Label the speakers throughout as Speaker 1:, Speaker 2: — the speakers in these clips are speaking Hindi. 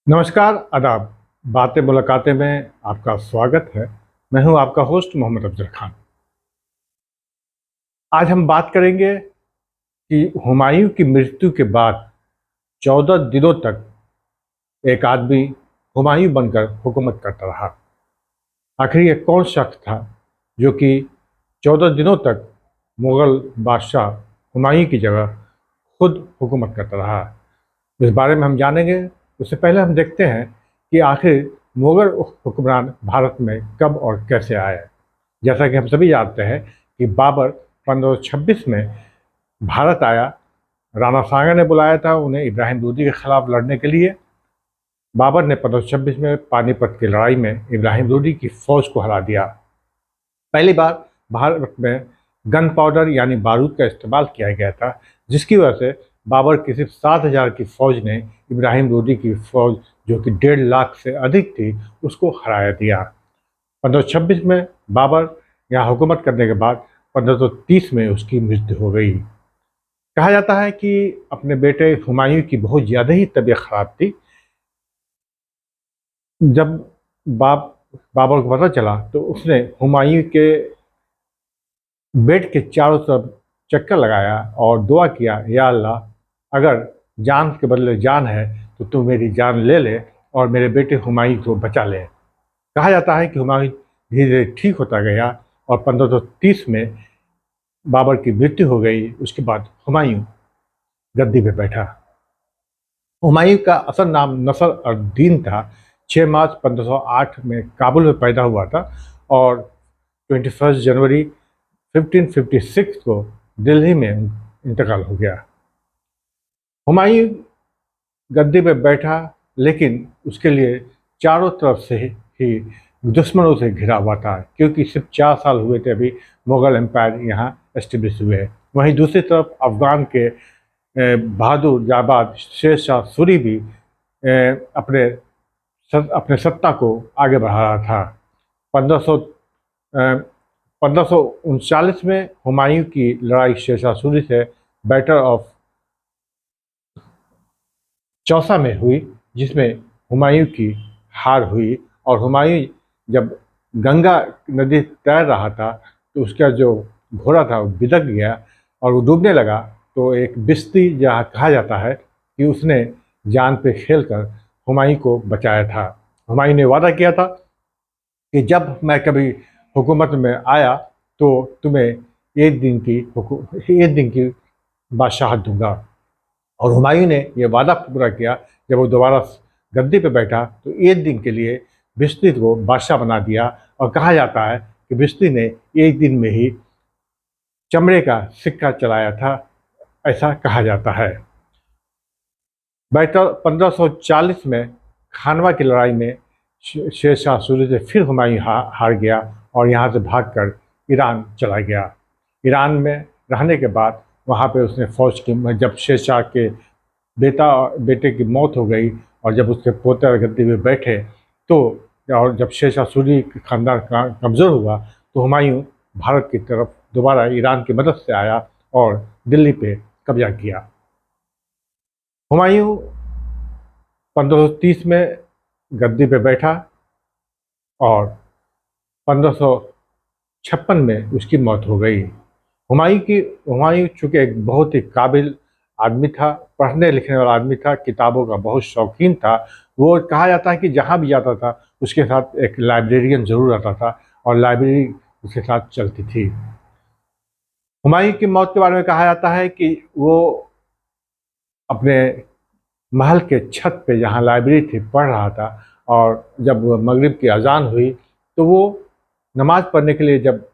Speaker 1: नमस्कार, आदाब। बातें मुलाकातें में आपका स्वागत है। मैं हूं आपका होस्ट मोहम्मद अफजल खान। आज हम बात करेंगे कि हुमायूं की मृत्यु के बाद 14 दिनों तक एक आदमी हुमायूं बनकर हुकूमत करता रहा। आखिर ये कौन शख्स था जो कि 14 दिनों तक मुग़ल बादशाह हुमायूं की जगह खुद हुकूमत करता रहा? इस बारे में हम जानेंगे। उससे पहले हम देखते हैं कि आखिर मुग़ल हुक्मरान भारत में कब और कैसे आए। जैसा कि हम सभी जानते हैं कि बाबर 1526 में भारत आया। राणा सांगा ने बुलाया था उन्हें इब्राहिम लोदी के खिलाफ लड़ने के लिए। बाबर ने 1526 में पानीपत की लड़ाई में इब्राहिम लोदी की फौज को हरा दिया। पहली बार भारत में गन पाउडर यानी बारूद का इस्तेमाल किया गया था, जिसकी वजह से बाबर की सिर्फ 7,000 की फौज ने इब्राहिम लोदी की फौज, जो कि 1.5 लाख से अधिक थी, उसको हराया दिया। 1526 में बाबर यहाँ हुकूमत करने के बाद 1530 में उसकी मृत्यु हो गई। कहा जाता है कि अपने बेटे हुमायूं की बहुत ज़्यादा ही तबीयत खराब थी। जब बाबर को पता चला तो उसने हुमायूं के बेड के चारों तरफ चक्कर लगाया और दुआ किया, या अल्लाह, अगर जान के बदले जान है तो तू मेरी जान ले ले और मेरे बेटे हुमायूं को बचा ले। कहा जाता है कि हुमायूं धीरे धीरे ठीक होता गया और 1530 में बाबर की मृत्यु हो गई। उसके बाद हुमायूं गद्दी पे बैठा। हुमायूं का असल नाम नसर अद-दीन था। 6 मार्च 1508 में काबुल में पैदा हुआ था और 21 जनवरी 1556 को दिल्ली में इंतकाल हो गया। हुमायूं गद्दी पे बैठा, लेकिन उसके लिए चारों तरफ से ही दुश्मनों से घिरा हुआ था, क्योंकि सिर्फ 4 साल हुए थे अभी मुग़ल एम्पायर यहाँ एस्टेब्लिश हुए। वहीं दूसरी तरफ अफ़गान के बहादुर जाबाज शेर शाह सूरी भी अपने सत्ता को आगे बढ़ा रहा था। 1539 में हुमायूं की लड़ाई शेर शाह सूरी से बैटल ऑफ चौसा में हुई, जिसमें हुमायूं की हार हुई। और हुमायूं जब गंगा नदी तैर रहा था तो उसका जो घोड़ा था वो बिदक गया और वो डूबने लगा। तो एक बिस्ती, जहाँ कहा जाता है कि उसने जान पे खेलकर हुमायूं को बचाया था। हुमायूं ने वादा किया था कि जब मैं कभी हुकूमत में आया तो तुम्हें एक दिन की बादशाहत दूंगा। और हुमायूं ने यह वादा पूरा किया। जब वो दोबारा गद्दी पे बैठा तो एक दिन के लिए बिस्ती को बादशाह बना दिया। और कहा जाता है कि बिस्ती ने एक दिन में ही चमड़े का सिक्का चलाया था, ऐसा कहा जाता है। बैटल 1540 में खानवा की लड़ाई में शेर शाह सूरी से फिर हुमायूं हार गया और यहाँ से भागकर ईरान चला गया। ईरान में रहने के बाद वहाँ पे उसने फौज की, जब शेर शाह के बेटे की मौत हो गई और जब उसके पोते गद्दी में बैठे तो, और जब शेर शाह सूरी का खानदान कमज़ोर हुआ तो हुमायूं भारत की तरफ दोबारा ईरान की मदद से आया और दिल्ली पे कब्जा किया। हुमायूं 1530 में गद्दी पे बैठा और 1556 में उसकी मौत हो गई। हुमायूं चूँकि एक बहुत ही काबिल आदमी था, पढ़ने लिखने वाला आदमी था, किताबों का बहुत शौकीन था। वो कहा जाता है कि जहाँ भी जाता था उसके साथ एक लाइब्रेरियन ज़रूर रहता था और लाइब्रेरी उसके साथ चलती थी। हुमायूं की मौत के बारे में कहा जाता है कि वो अपने महल के छत पे, जहाँ लाइब्रेरी थी, पढ़ रहा था और जब मगरिब की अजान हुई तो वो नमाज़ पढ़ने के लिए जब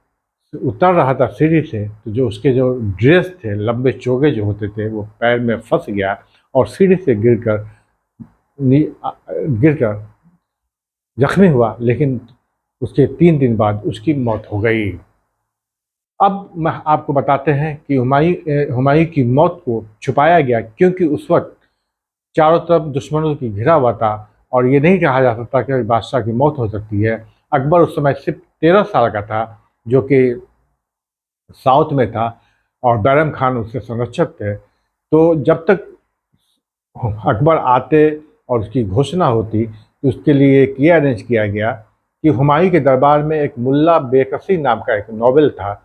Speaker 1: उतर रहा था सीढ़ी से, तो जो उसके जो ड्रेस थे, लंबे चोगे जो होते थे, वो पैर में फंस गया और सीढ़ी से गिरकर जख्मी हुआ। लेकिन उसके 3 दिन बाद उसकी मौत हो गई। अब मैं आपको बताते हैं कि हुमायूं की मौत को छुपाया गया, क्योंकि उस वक्त चारों तरफ दुश्मनों की घिरा हुआ था और ये नहीं कहा जा सकता कि बादशाह की मौत हो सकती है। अकबर उस समय सिर्फ 13 साल का था, जो कि साउथ में था, और बैरम खान उसके संरक्षक थे। तो जब तक अकबर आते और उसकी घोषणा होती तो उसके लिए एक ये अरेंज किया गया कि हुमायूं के दरबार में एक मुल्ला बेकसी नाम का एक नॉवेल था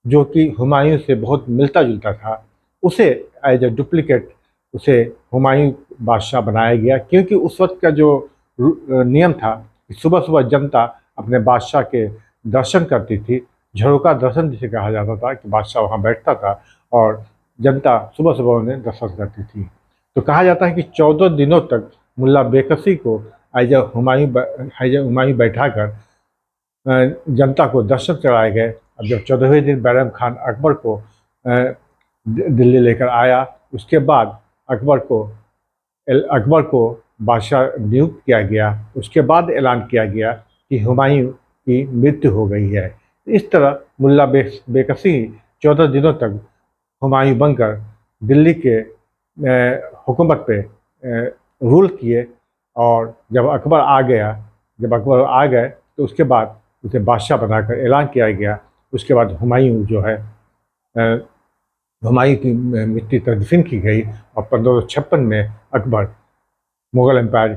Speaker 1: जो कि हुमायूं से बहुत मिलता जुलता था। उसे एज ए डुप्लीकेट उसे हुमायूं बादशाह बनाया गया, क्योंकि उस वक्त का जो नियम था कि सुबह सुबह जनता अपने बादशाह के दर्शन करती थी। झरोका दर्शन जिसे कहा जाता था कि बादशाह वहाँ बैठता था और जनता सुबह सुबह उन्हें दर्शन करती थी। तो कहा जाता है कि 14 दिनों तक मुल्ला बेकसी को एज ए हुमायूं बैठाकर जनता को दर्शन कराए गए। अब जब 14वें दिन बैरम खान अकबर को दिल्ली लेकर आया, उसके बाद अकबर को बादशाह नियुक्त किया गया। उसके बाद ऐलान किया गया कि हुमायूं की मृत्यु हो गई है। इस तरह मुल्ला बेकसी 14 दिनों तक हुमायूं बनकर दिल्ली के हुकूमत पे रूल किए। और जब अकबर आ गए तो उसके बाद उसे बादशाह बनाकर ऐलान किया गया। उसके बाद हुमायूं जो है हुमायूं की मृत्यु तदफीन की गई और 1556 में अकबर मुग़ल एम्पायर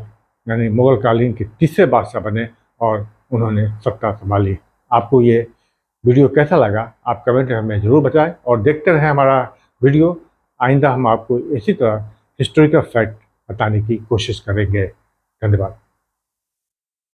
Speaker 1: यानी मुग़ल कालीन के तीसरे बादशाह बने और उन्होंने सत्ता संभाली। आपको ये वीडियो कैसा लगा आप कमेंट में हमें ज़रूर बताएं और देखते रहें हमारा वीडियो। आइंदा हम आपको इसी तरह हिस्टोरिकल फैक्ट बताने की कोशिश करेंगे। धन्यवाद।